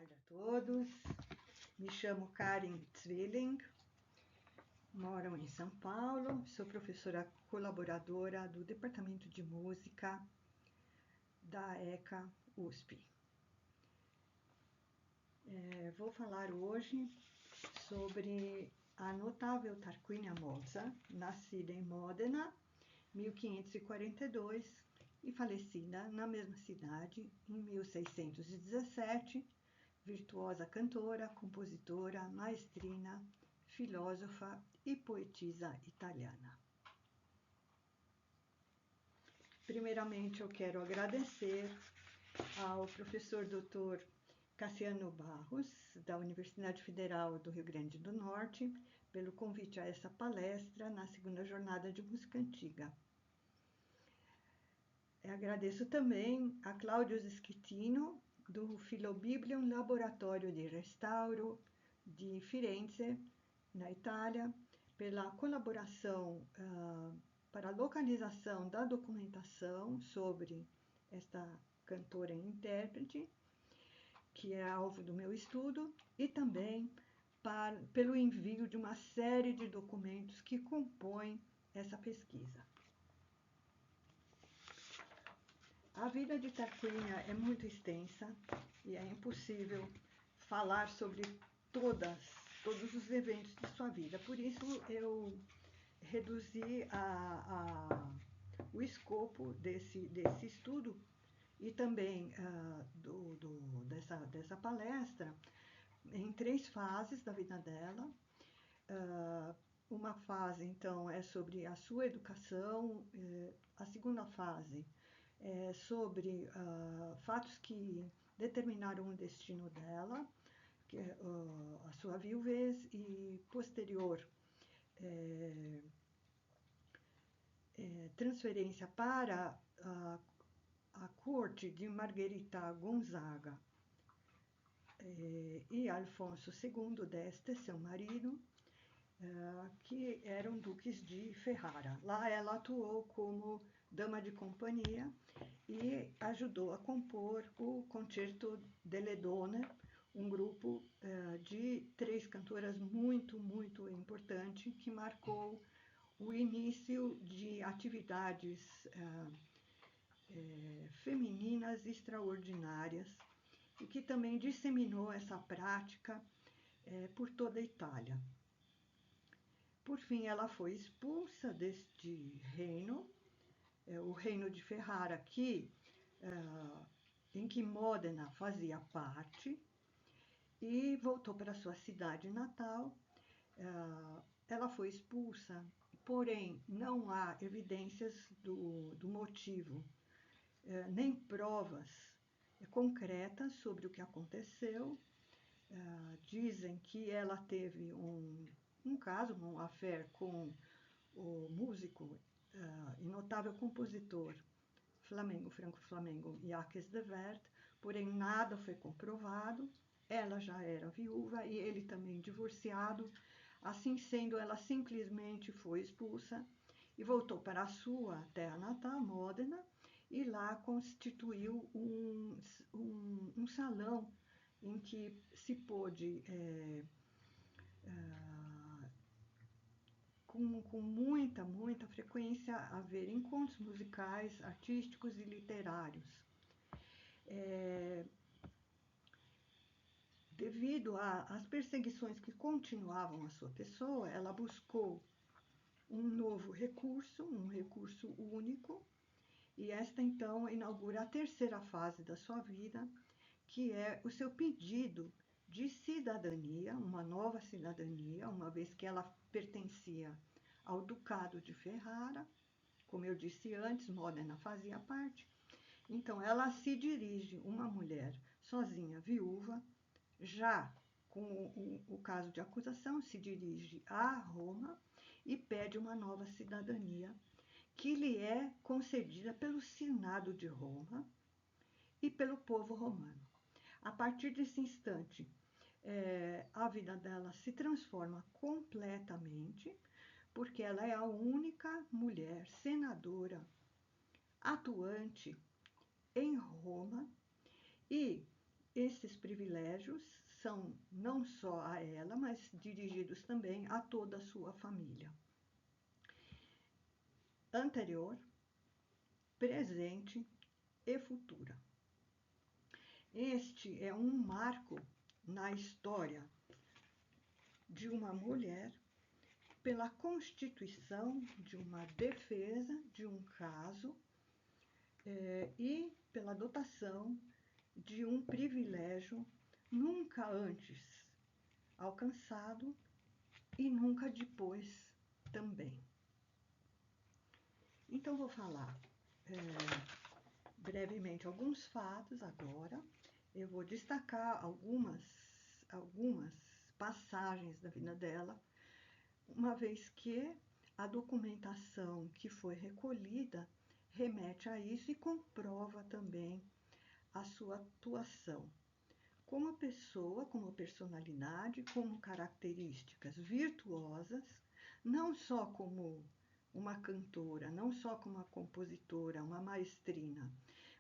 tarde a todos. Me chamo Karen Zwilling, moro em São Paulo, sou professora colaboradora do Departamento de Música da ECA USP. Vou falar hoje sobre a notável Tarquínia Mozart, nascida em Modena, 1542, e falecida na mesma cidade em 1617, virtuosa cantora, compositora, maestrina, filósofa e poetisa italiana. Primeiramente, eu quero agradecer ao professor Dr. Cassiano Barros, da Universidade Federal do Rio Grande do Norte, pelo convite a essa palestra na segunda jornada de música antiga. Agradeço também a Claudio Schettino, do Filobiblium Laboratório de Restauro de Firenze, na Itália, pela colaboração para a localização da documentação sobre esta cantora e intérprete, que é alvo do meu estudo, e também pelo envio de uma série de documentos que compõem essa pesquisa. A vida de Tarquínia é muito extensa e é impossível falar sobre todos os eventos de sua vida. Por isso, eu reduzi o escopo desse estudo e também dessa palestra em 3 fases da vida dela. Uma fase, então, é sobre a sua educação, a segunda fase é sobre fatos que determinaram o destino dela, que é a sua viuvez, e posterior transferência para a corte de Margherita Gonzaga e Alfonso II d'Este, seu marido, que eram duques de Ferrara. Lá ela atuou como dama de companhia e ajudou a compor o Concerto delle Donne, um grupo de 3 cantoras muito importante, que marcou o início de atividades femininas extraordinárias e que também disseminou essa prática por toda a Itália. Por fim, ela foi expulsa deste reino, o reino de Ferrara, em que Modena fazia parte, e voltou para sua cidade natal. Ela foi expulsa, porém não há evidências do motivo, nem provas concretas sobre o que aconteceu. Dizem que ela teve um caso, um affair com o músico e notável compositor franco-flamengo Jacques de Wert, porém nada foi comprovado. Ela já era viúva e ele também divorciado. Assim sendo, ela simplesmente foi expulsa e voltou para a sua terra natal, Modena, e lá constituiu um salão em que se pôde, com muita frequência, haver encontros musicais, artísticos e literários. Devido às perseguições que continuavam à sua pessoa, ela buscou um novo recurso, um recurso único, e esta então inaugura a 3ª fase da sua vida, que é o seu pedido de cidadania, uma nova cidadania, uma vez que ela pertencia ao Ducado de Ferrara. Como eu disse antes, Modena fazia parte. Então ela se dirige, uma mulher sozinha, viúva, já com o caso de acusação, se dirige a Roma e pede uma nova cidadania, que lhe é concedida pelo Senado de Roma e pelo povo romano. A partir desse instante, a vida dela se transforma completamente, porque ela é a única mulher senadora atuante em Roma, e esses privilégios são não só a ela, mas dirigidos também a toda a sua família. Anterior, presente e futura. Este é um marco na história de uma mulher pela constituição de uma defesa de um caso e pela dotação de um privilégio nunca antes alcançado e nunca depois também. Então, vou falar brevemente alguns fatos agora. Eu vou destacar algumas passagens da vida dela, uma vez que a documentação que foi recolhida remete a isso e comprova também a sua atuação como pessoa, como personalidade, como características virtuosas, não só como uma cantora, não só como uma compositora, uma maestrina,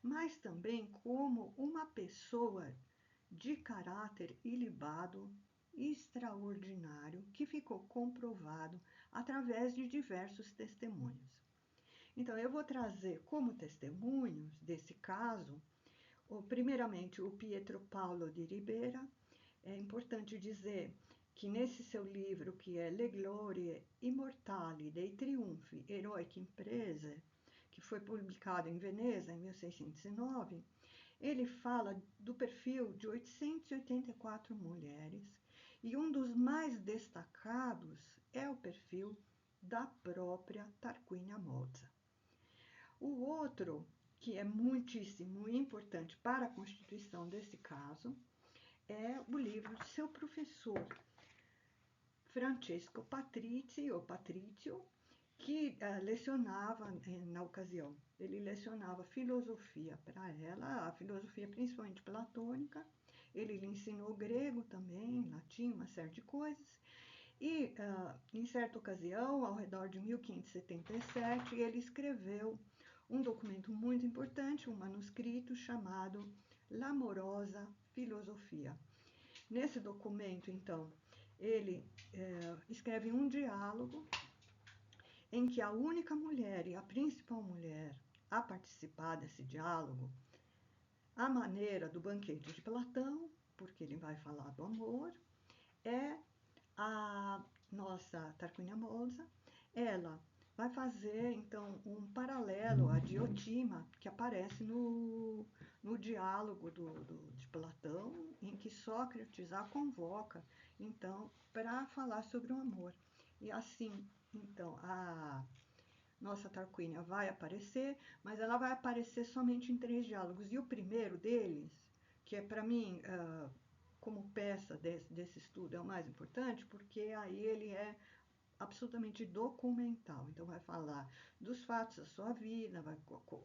mas também como uma pessoa de caráter ilibado, extraordinário, que ficou comprovado através de diversos testemunhos. Então, eu vou trazer como testemunhos desse caso, primeiramente, o Pietro Paolo di Ribera. É importante dizer que nesse seu livro, que é Le Glorie Immortali dei Triunfi Eroiche Imprese, que foi publicado em Veneza em 1609, ele fala do perfil de 884 mulheres, e um dos mais destacados é o perfil da própria Tarquínia Mozza. O outro, que é muitíssimo importante para a constituição desse caso, é o livro de seu professor, Francesco Patrizio, ou Patrizio, que lecionava na ocasião. Ele lecionava filosofia para ela, a filosofia principalmente platônica. Ele lhe ensinou grego também, latim, uma série de coisas. E, em certa ocasião, ao redor de 1577, ele escreveu um documento muito importante, um manuscrito chamado L'Amorosa Filosofia. Nesse documento, então, ele escreve um diálogo em que a única mulher e a principal mulher a participar desse diálogo, à maneira do banquete de Platão, porque ele vai falar do amor, é a nossa Tarquínia Mozza. Ela vai fazer, então, um paralelo à Diotima, que aparece no diálogo de Platão, em que Sócrates a convoca, então, para falar sobre o amor. E assim, então, a nossa Tarquínia vai aparecer, mas ela vai aparecer somente em 3 diálogos. E o primeiro deles, que é para mim, como peça desse estudo, é o mais importante, porque aí ele é absolutamente documental. Então, vai falar dos fatos da sua vida,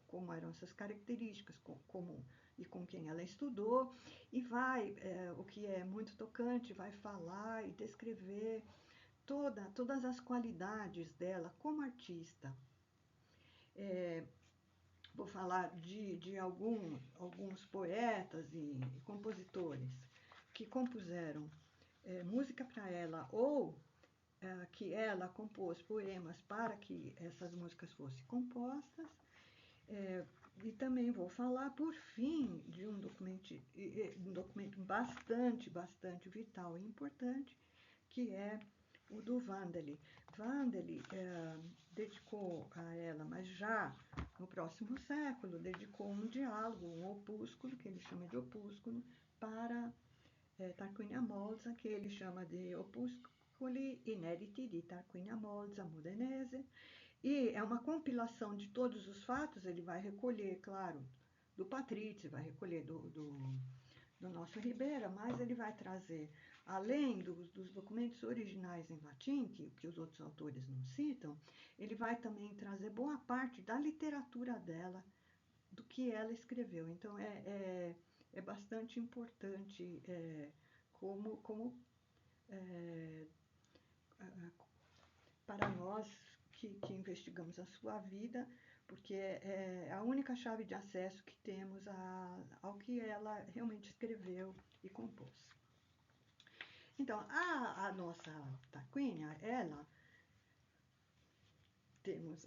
como eram essas características, como e com quem ela estudou, e vai, o que é muito tocante, vai falar e descrever todas as qualidades dela como artista. Vou falar de alguns poetas e compositores que compuseram música para ela, ou que ela compôs poemas para que essas músicas fossem compostas. E também vou falar, por fim, de um documento bastante vital e importante, que é o do Vandeli. Vandeli dedicou a ela, mas já no próximo século, dedicou um diálogo, um opúsculo, que ele chama de opúsculo, para Tarquínia Mozza, que ele chama de Opuscoli Inediti di Tarquínia Mozza Modenese. E é uma compilação de todos os fatos. Ele vai recolher, claro, do Patrizio, vai recolher do nosso Ribera, mas ele vai trazer, além dos documentos originais em latim, que os outros autores não citam, ele vai também trazer boa parte da literatura dela, do que ela escreveu. Então, é bastante importante como para nós que investigamos a sua vida, porque é a única chave de acesso que temos ao que ela realmente escreveu e compôs. Então, a nossa Tarquínia, ela, temos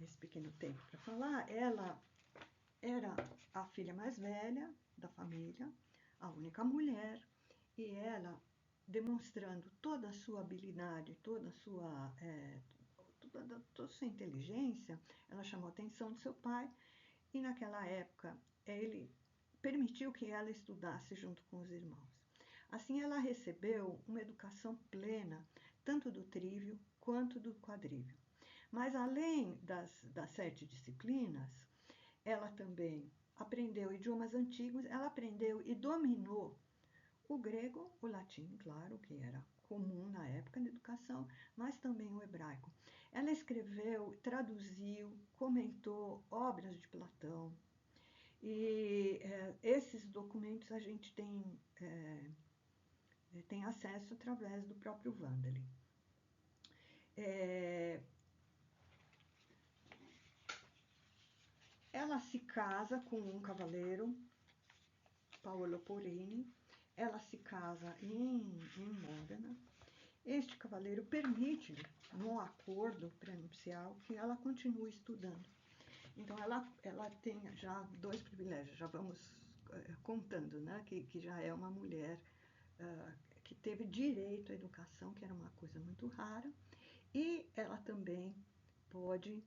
esse pequeno tempo para falar, ela era a filha mais velha da família, a única mulher, e ela, demonstrando toda a sua habilidade, toda a sua inteligência, ela chamou a atenção do seu pai, e naquela época ele permitiu que ela estudasse junto com os irmãos. Assim, ela recebeu uma educação plena, tanto do trívio quanto do quadrívio. Mas, além das 7 disciplinas, ela também aprendeu idiomas antigos, ela aprendeu e dominou o grego, o latim, claro, que era comum na época da educação, mas também o hebraico. Ela escreveu, traduziu, comentou obras de Platão, e esses documentos a gente tem acesso através do próprio Wandel. Ela se casa com um cavaleiro, Paolo Porini. Ela se casa em Módena. Este cavaleiro permite-lhe, num acordo prenupcial, que ela continue estudando. Então, ela tem já 2 privilégios, já vamos contando, né? Que já é uma mulher que teve direito à educação, que era uma coisa muito rara, e ela também pode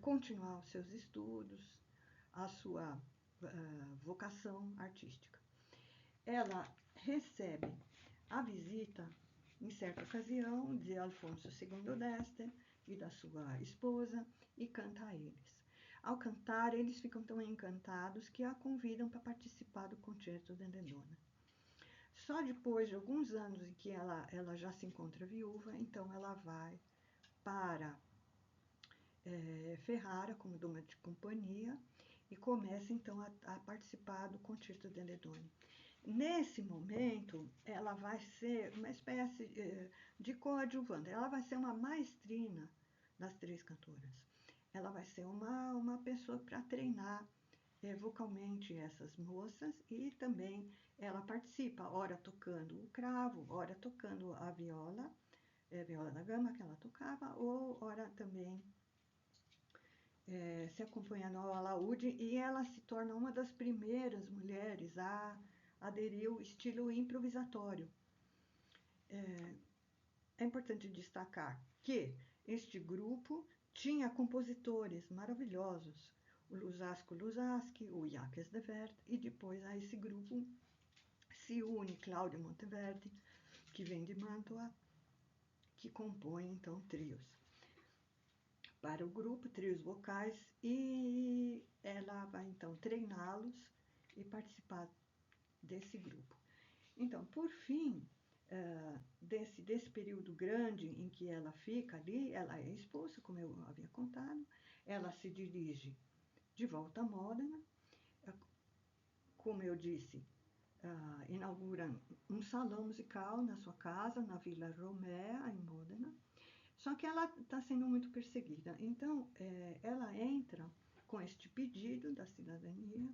continuar os seus estudos, a sua vocação artística. Ela recebe a visita, em certa ocasião, de Alfonso II d'Este e da sua esposa, e canta a eles. Ao cantar, eles ficam tão encantados que a convidam para participar do Concerto de Donna. Só depois de alguns anos em que ela já se encontra viúva, então ela vai para Ferrara como dama de companhia e começa então a participar do Concerto de Donna. Nesse momento, ela vai ser uma espécie de coadjuvante, ela vai ser uma maestrina das 3 cantoras. Ela vai ser uma pessoa para treinar vocalmente essas moças, e também ela participa, ora tocando o cravo, ora tocando a viola da gama que ela tocava, ou ora também se acompanhando ao alaúde, e ela se torna uma das primeiras mulheres a aderir ao estilo improvisatório. É importante destacar que este grupo tinha compositores maravilhosos, o Lusasco Luzzaschi, o Jacques de Wert, e depois a esse grupo se une Cláudio Monteverdi, que vem de Mantua, que compõe então trios. Para o grupo, trios vocais, e ela vai então treiná-los e participar desse grupo. Então, por fim, desse período grande em que ela fica ali, ela é expulsa, como eu havia contado, ela se dirige de volta a Módena, como eu disse, inaugura um salão musical na sua casa, na Vila Romea, em Módena, só que ela está sendo muito perseguida. Então, ela entra com este pedido da cidadania,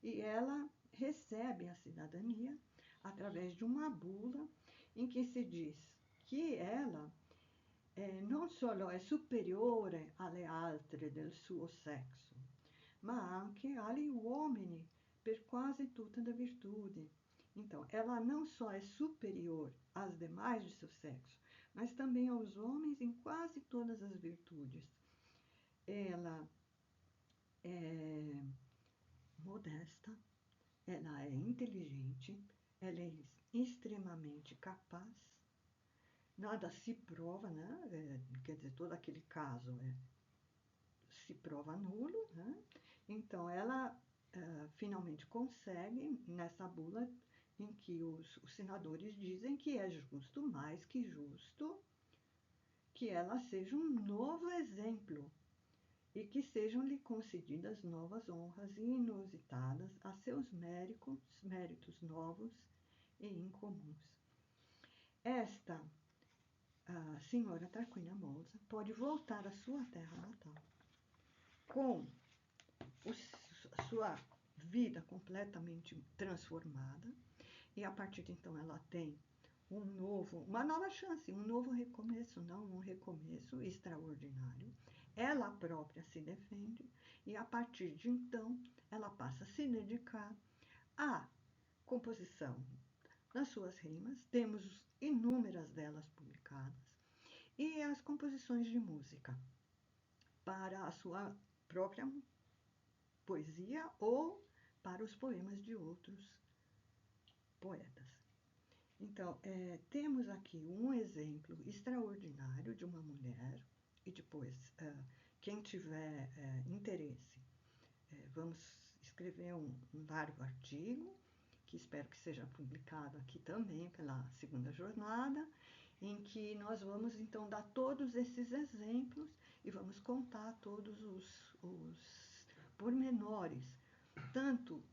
e ela recebe a cidadania através de uma bula em que se diz que ela non solo è superiore alle altre del suo sexo, ma anche agli uomini per quasi tutta la virtude. Então, ela não só é superior às demais de seu sexo, mas também aos homens em quase todas as virtudes. Ela é modesta, ela é inteligente, ela é extremamente capaz, nada se prova, né? Quer dizer, todo aquele caso se prova nulo, né? Então, ela finalmente consegue, nessa bula em que os senadores dizem que é justo, mais que justo, que ela seja um novo exemplo e que sejam-lhe concedidas novas honras inusitadas a seus méritos novos e incomuns. Esta senhora Tarquínia Molsa pode voltar à sua terra natal com sua vida completamente transformada, e a partir de então ela tem uma nova chance, um novo recomeço, não um recomeço extraordinário. Ela própria se defende e a partir de então ela passa a se dedicar à composição das suas rimas, temos inúmeras delas publicadas, e as composições de música para a sua própria poesia ou para os poemas de outros poetas. Então, temos aqui um exemplo extraordinário de uma mulher, e depois, quem tiver interesse, vamos escrever um largo artigo, que espero que seja publicado aqui também pela segunda jornada, em que nós vamos então dar todos esses exemplos e vamos contar todos os pormenores, tanto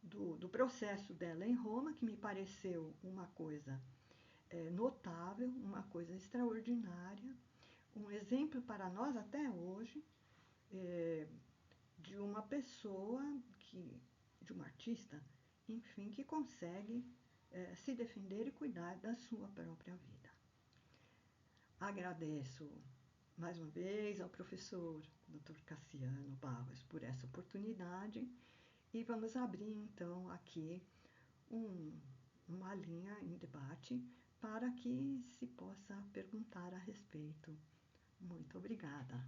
do processo dela em Roma, que me pareceu uma coisa notável, uma coisa extraordinária, um exemplo para nós até hoje, de uma pessoa, de uma artista, enfim, que consegue se defender e cuidar da sua própria vida. Agradeço mais uma vez ao professor Dr. Cassiano Barros por essa oportunidade e vamos abrir então aqui uma linha em debate para que se possa perguntar a respeito. Muito obrigada.